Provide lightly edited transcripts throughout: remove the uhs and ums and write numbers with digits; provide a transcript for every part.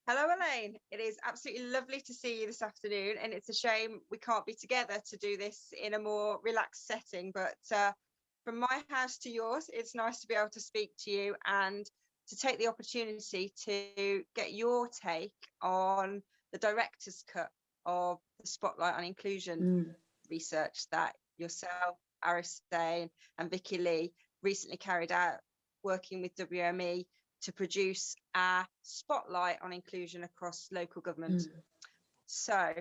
Hello, Elaine. It is absolutely lovely to see you this afternoon, and it's a shame we can't be together to do this in a more relaxed setting. But from my house to yours, it's nice to be able to speak to you and to take the opportunity to get your take on the director's cut of the Spotlight on Inclusion Mm, research that yourself, Aristane, and Vicky Lee recently carried out, working with WME to produce a spotlight on inclusion across local government. mm. So,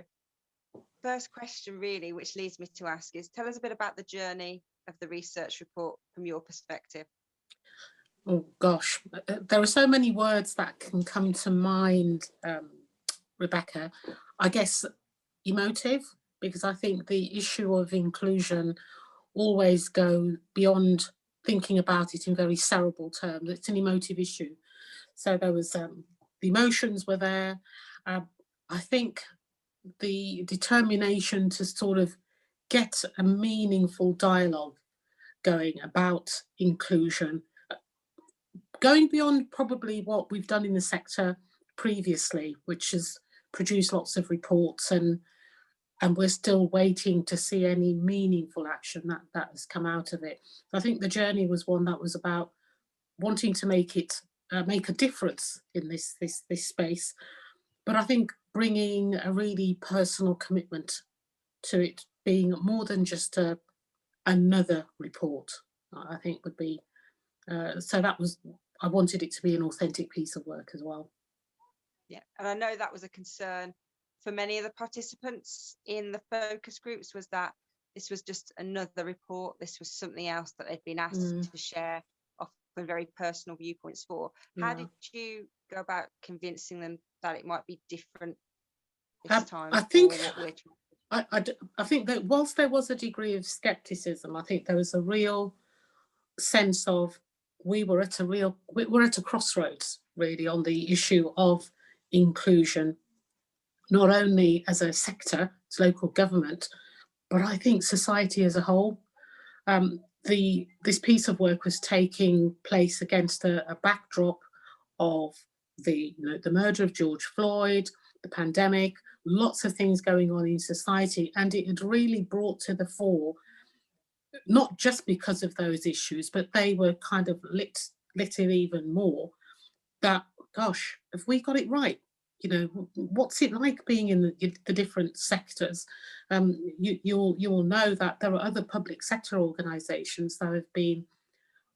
first question, really, which leads me to ask is, tell us a bit about the journey of the research report from your perspective. Oh gosh, there are so many words that can come to mind, Rebecca. I guess emotive, because I think the issue of inclusion always go beyond thinking about it in very cerebral terms. It's an emotive issue. So there was the emotions were there. I think the determination to sort of get a meaningful dialogue going about inclusion, going beyond probably what we've done in the sector previously, which has produced lots of reports, and we're still waiting to see any meaningful action that has come out of it. So I think the journey was one that was about wanting to make a difference in this space, but I think bringing a really personal commitment to it being more than just another report. I think would be so that was, I wanted it to be an authentic piece of work as well. Yeah, and I know that was a concern for many of the participants in the focus groups, was that this was just another report. This was something else that they'd been asked Mm, to share, often very personal viewpoints for. How yeah. did you go about convincing them that it might be different this I, time I for think what we're trying? I think that whilst there was a degree of skepticism, I think there was a real sense of we were at a crossroads really on the issue of inclusion, not only as a sector, as local government, but I think society as a whole. This piece of work was taking place against a backdrop of the murder of George Floyd, the pandemic, lots of things going on in society, and it had really brought to the fore, not just because of those issues, but they were kind of lit it even more. That, gosh, have we got it right? You know, what's it like being in the different sectors? You'll know that there are other public sector organisations that have been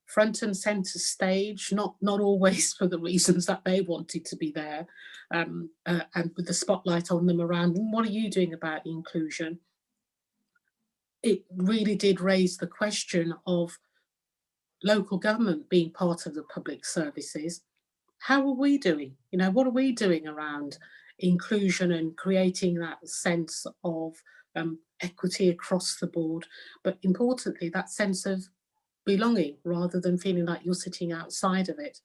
front and centre stage, not always for the reasons that they wanted to be there, and with the spotlight on them around what are you doing about inclusion. It really did raise the question of local government being part of the public services. How are we doing? You know, what are we doing around inclusion and creating that sense of equity across the board? But importantly, that sense of belonging rather than feeling like you're sitting outside of it.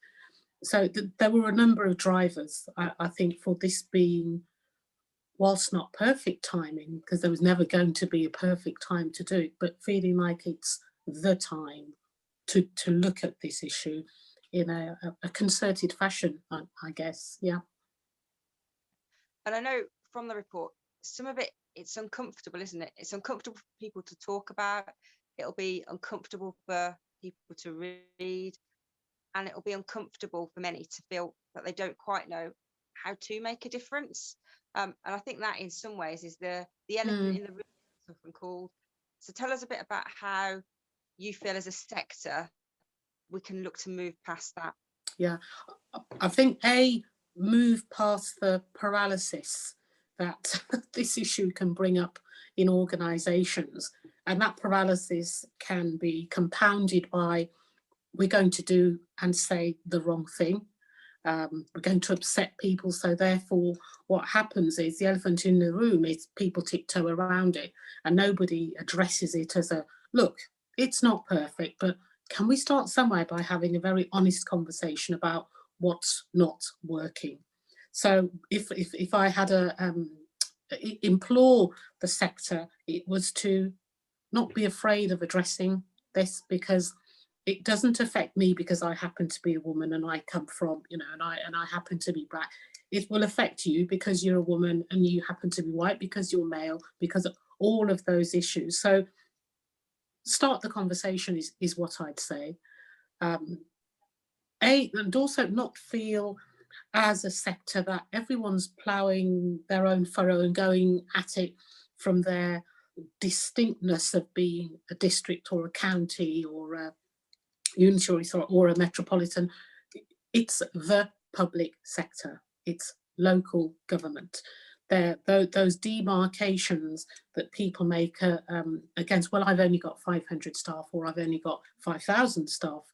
So there were a number of drivers, I think, for this being, whilst not perfect timing, because there was never going to be a perfect time to do it, but feeling like it's the time to look at this issue in a concerted fashion, I guess. Yeah. And I know from the report, some of it, it's uncomfortable, isn't it? It's uncomfortable for people to talk about. It'll be uncomfortable for people to read, and it'll be uncomfortable for many to feel that they don't quite know how to make a difference. And I think that in some ways is the elephant Mm, in the room, it's often called. So tell us a bit about how you feel as a sector we can look to move past that. yeah. I think move past the paralysis that this issue can bring up in organisations, and that paralysis can be compounded by we're going to do and say the wrong thing. We're going to upset people. So therefore, what happens is the elephant in the room is people tiptoe around it, and nobody addresses it as a look. It's not perfect, but can we start somewhere by having a very honest conversation about what's not working? So if I had implore the sector, it was to not be afraid of addressing this, because it doesn't affect me because I happen to be a woman and I come from, and I happen to be black. it will affect you because you're a woman and you happen to be white, because you're male, because of all of those issues. So start the conversation is what I'd say. And also not feel as a sector that everyone's ploughing their own furrow and going at it from their distinctness of being a district or a county or a unitary or a metropolitan. It's the public sector. It's local government. Those demarcations that people make against, well, I've only got 500 staff or I've only got 5,000 staff,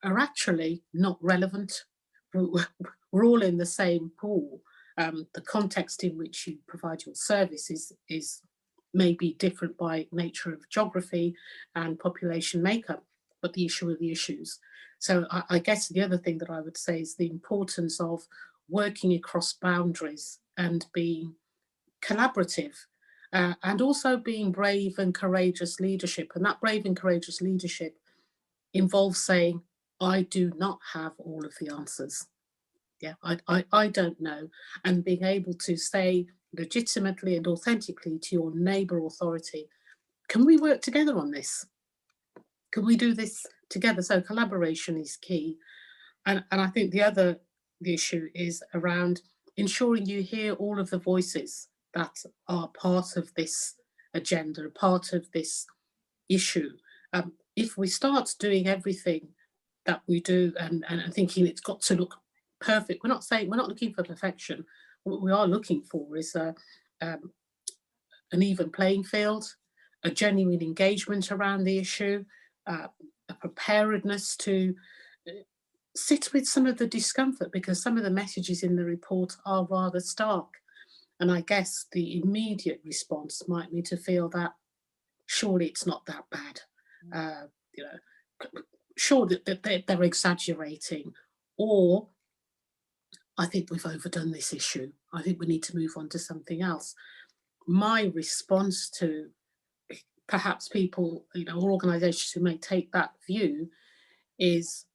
are actually not relevant. We're all in the same pool. The context in which you provide your service is maybe different by nature of geography and population makeup, but the issue are the issues. So I guess the other thing that I would say is the importance of working across boundaries and being collaborative, and also being brave and courageous leadership. And that brave and courageous leadership involves saying, I do not have all of the answers. Yeah, I don't know. And being able to say legitimately and authentically to your neighbour authority, can we work together on this? Can we do this together? So collaboration is key. And I think the issue is around ensuring you hear all of the voices that are part of this agenda, part of this issue. If we start doing everything that we do and thinking it's got to look perfect, we're not looking for perfection. What we are looking for is an even playing field, a genuine engagement around the issue, a preparedness to sit with some of the discomfort, because some of the messages in the report are rather stark. And I guess the immediate response might be to feel that surely it's not that bad. Sure that they're exaggerating, or I think we've overdone this issue. I think we need to move on to something else. My response to perhaps people, or organisations who may take that view is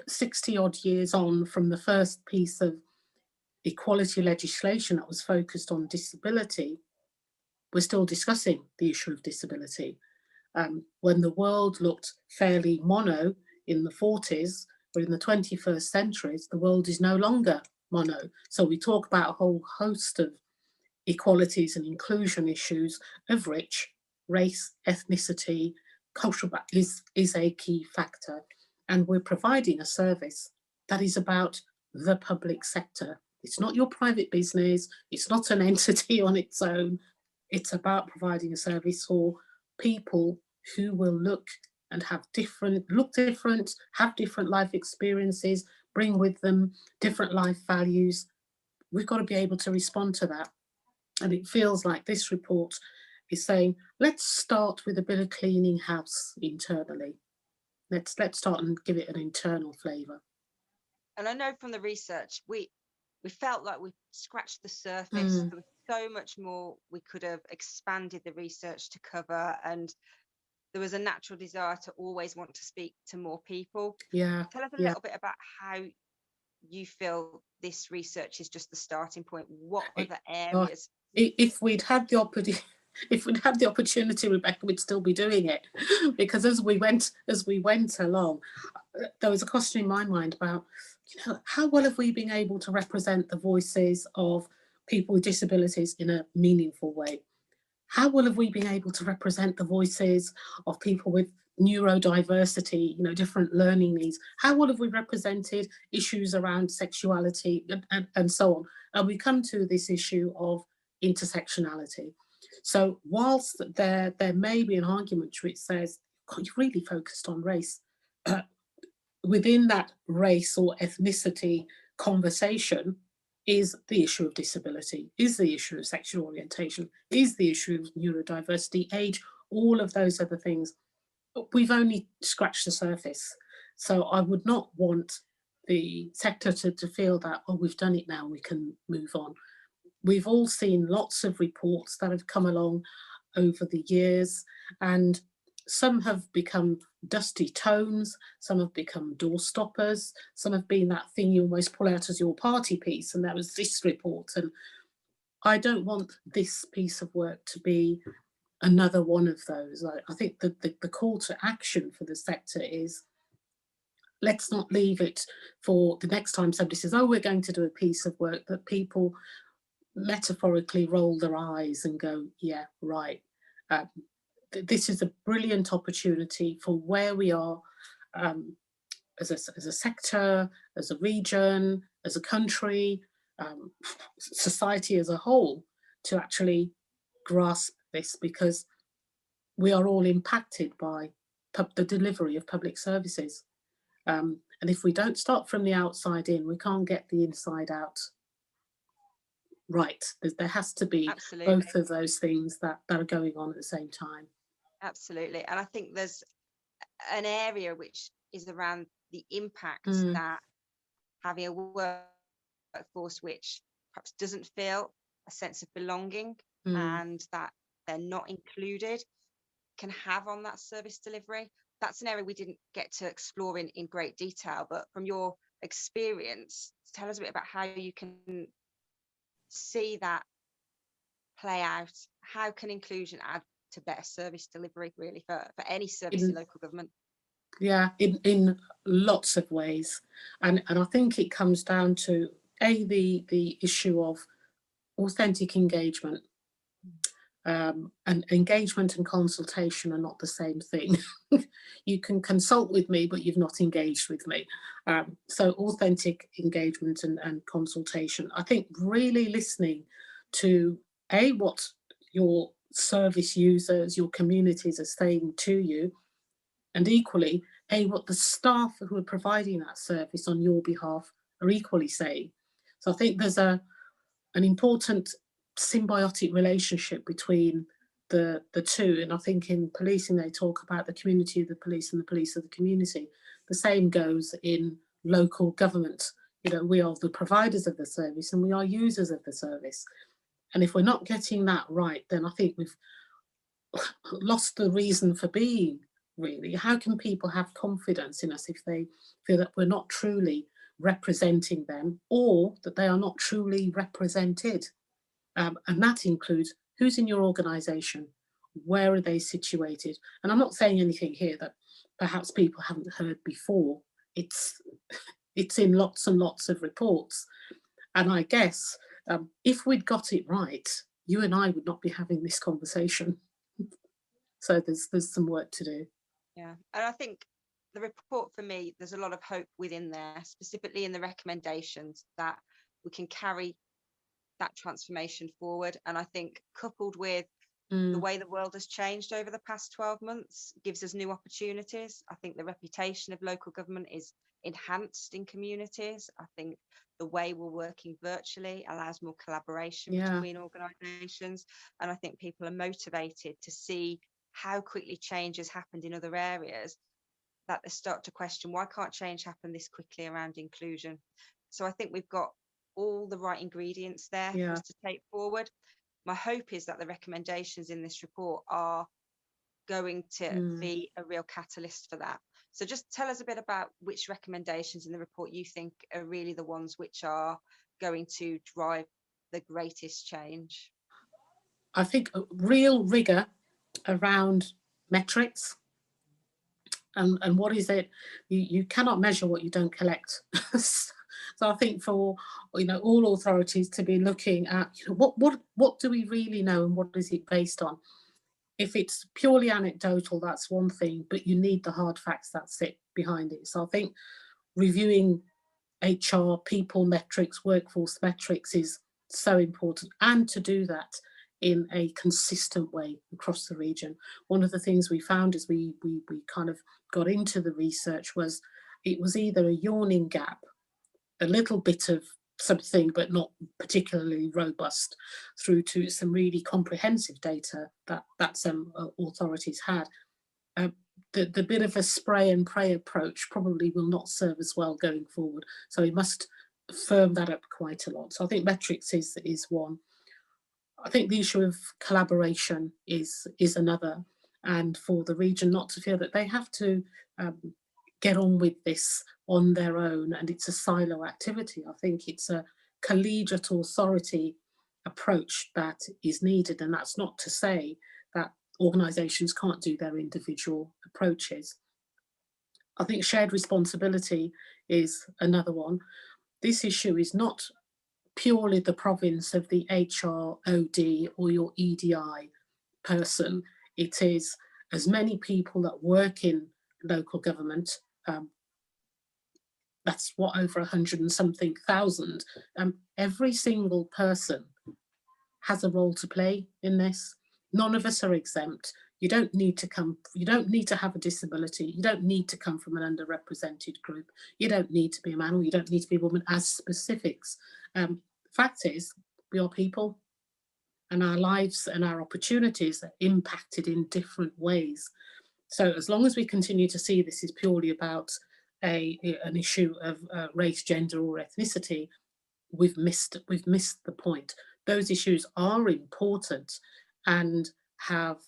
60 odd years on from the first piece of equality legislation that was focused on disability, we're still discussing the issue of disability. When the world looked fairly mono in the 40s, but in the 21st century, the world is no longer mono. So we talk about a whole host of equalities and inclusion issues, of which race, ethnicity, cultural background is a key factor. And we're providing a service that is about the public sector. It's not your private business. It's not an entity on its own. It's about providing a service for people who will look different, have different life experiences, bring with them different life values. We've got to be able to respond to that. And it feels like this report is saying, let's start with a bit of cleaning house internally. Let's start and give it an internal flavour. And I know from the research, we felt like we scratched the surface. There was so much more we could have expanded the research to cover, and there was a natural desire to always want to speak to more people. Yeah. Tell us a little bit about how you feel this research is just the starting point. What other areas? If we'd had the opportunity, Rebecca, we'd still be doing it, because as we went along, there was a question in my mind about, how well have we been able to represent the voices of people with disabilities in a meaningful way? How well have we been able to represent the voices of people with neurodiversity, different learning needs? How well have we represented issues around sexuality and so on? And we come to this issue of intersectionality. So whilst there may be an argument which says, God, you've really focused on race, within that race or ethnicity conversation is the issue of disability, is the issue of sexual orientation, is the issue of neurodiversity, age, all of those other things. We've only scratched the surface. So I would not want the sector to feel that, oh, we've done it now, we can move on. We've all seen lots of reports that have come along over the years, and some have become dusty tones, some have become door stoppers, some have been that thing you almost pull out as your party piece, and there was this report. And I don't want this piece of work to be another one of those. I think that the call to action for the sector is, let's not leave it for the next time somebody says, oh, we're going to do a piece of work, that people metaphorically roll their eyes and go, yeah, right. This is a brilliant opportunity for where we are as a sector, as a region, as a country, society as a whole, to actually grasp this, because we are all impacted by the delivery of public services. And if we don't start from the outside in, we can't get the inside out right. There has to be Absolutely. both of those things that are going on at the same time. Absolutely. And I think there's an area which is around the impact that having a workforce which perhaps doesn't feel a sense of belonging and that they're not included can have on that service delivery. That's an area we didn't get to explore in great detail, but from your experience, tell us a bit about how you can see that play out. How can inclusion add to better service delivery, really, for any service in local government? Yeah, in lots of ways. And I think it comes down to the issue of authentic engagement. And engagement and consultation are not the same thing. You can consult with me, but you've not engaged with me. So authentic engagement and consultation. I think really listening to what your service users, your communities are saying to you, and equally, what the staff who are providing that service on your behalf are equally saying. So I think there's an important symbiotic relationship between the two. And I think in policing, they talk about the community of the police and the police of the community. The same goes in local government. You know, we are the providers of the service and we are users of the service. And if we're not getting that right, then I think we've lost the reason for being, really. How can people have confidence in us if they feel that we're not truly representing them, or that they are not truly represented? And that includes who's in your organisation, where are they situated? And I'm not saying anything here that perhaps people haven't heard before. It's in lots and lots of reports. And I guess if we'd got it right, you and I would not be having this conversation. So there's some work to do. Yeah, and I think the report, for me, there's a lot of hope within there, specifically in the recommendations, that we can carry that transformation forward. And I think coupled with the way the world has changed over the past 12 months gives us new opportunities. I think the reputation of local government is enhanced in communities. I think the way we're working virtually allows more collaboration between organisations. And I think people are motivated to see how quickly change has happened in other areas, that they start to question, why can't change happen this quickly around inclusion? So I think we've got all the right ingredients there for us to take forward. My hope is that the recommendations in this report are going to be a real catalyst for that. So just tell us a bit about which recommendations in the report you think are really the ones which are going to drive the greatest change. I think real rigour around metrics. And what is it? You cannot measure what you don't collect. So I think for all authorities to be looking at what do we really know and what is it based on? If it's purely anecdotal, that's one thing, but you need the hard facts that sit behind it. So I think reviewing HR, people metrics, workforce metrics is so important, and to do that in a consistent way across the region. One of the things we found as we kind of got into the research was it was either a yawning gap, a little bit of something but not particularly robust, through to some really comprehensive data that some authorities had. The bit of a spray and pray approach probably will not serve us well going forward. So we must firm that up quite a lot. So I think metrics is one. I think the issue of collaboration is another. and for the region not to feel that they have to get on with this on their own and it's a silo activity. I think it's a collegiate authority approach that is needed, and that's not to say that organisations can't do their individual approaches. I think shared responsibility is another one. This issue is not purely the province of the HROD or your EDI person. It is as many people that work in local government, that's what, over 100 and something thousand. Every single person has a role to play in this. None of us are exempt. You don't need to have a disability. You don't need to come from an underrepresented group. You don't need to be a man or you don't need to be a woman as specifics. Fact is, we are people and our lives and our opportunities are impacted in different ways. So as long as we continue to see this is purely about an issue of race, gender or ethnicity, we've missed the point. Those issues are important and have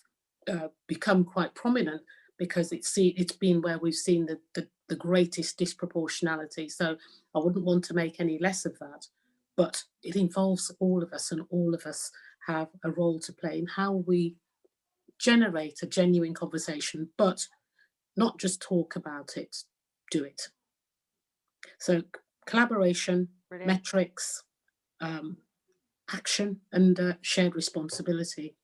become quite prominent because it's been where we've seen the greatest disproportionality. So I wouldn't want to make any less of that, but it involves all of us, and all of us have a role to play in how we generate a genuine conversation, but not just talk about it, do it. So collaboration, Brilliant. metrics, action and shared responsibility.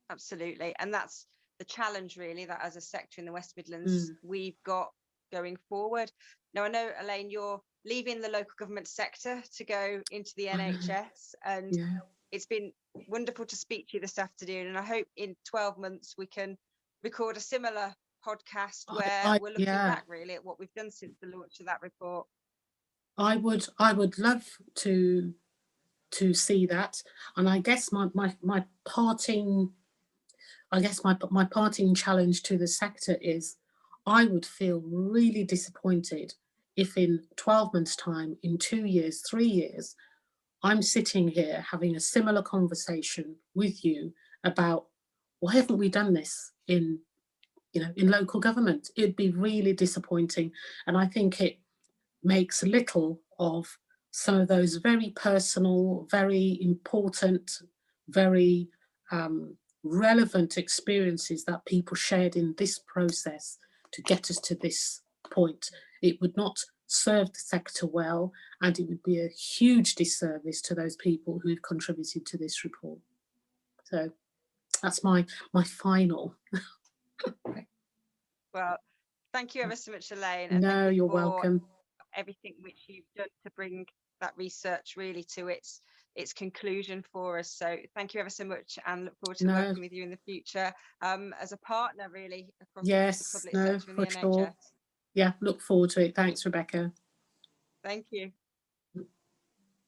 Absolutely. And that's the challenge really that as a sector in the West Midlands we've got going forward. Now I know, Elaine, you're leaving the local government sector to go into the NHS, and it's been wonderful to speak to you this afternoon, and I hope in 12 months we can record a similar podcast where we're looking back really at what we've done since the launch of that report. I would love to see that, and I guess my parting challenge to the sector is I would feel really disappointed if in 12 months' time, in 2 years, 3 years, I'm sitting here having a similar conversation with you about why haven't we done this in local government. It'd be really disappointing, and I think it makes little of some of those very personal, very important, very relevant experiences that people shared in this process to get us to this point. It would not serve the sector well, and it would be a huge disservice to those people who've contributed to this report. So that's my final. Well, thank you ever so much, Elaine. And no, you're welcome. Everything which you've done to bring that research really to its conclusion for us. So thank you ever so much, and look forward to working with you in the future as a partner really across the public sector and the NHS. Yeah, look forward to it. Thanks, Rebecca. Thank you.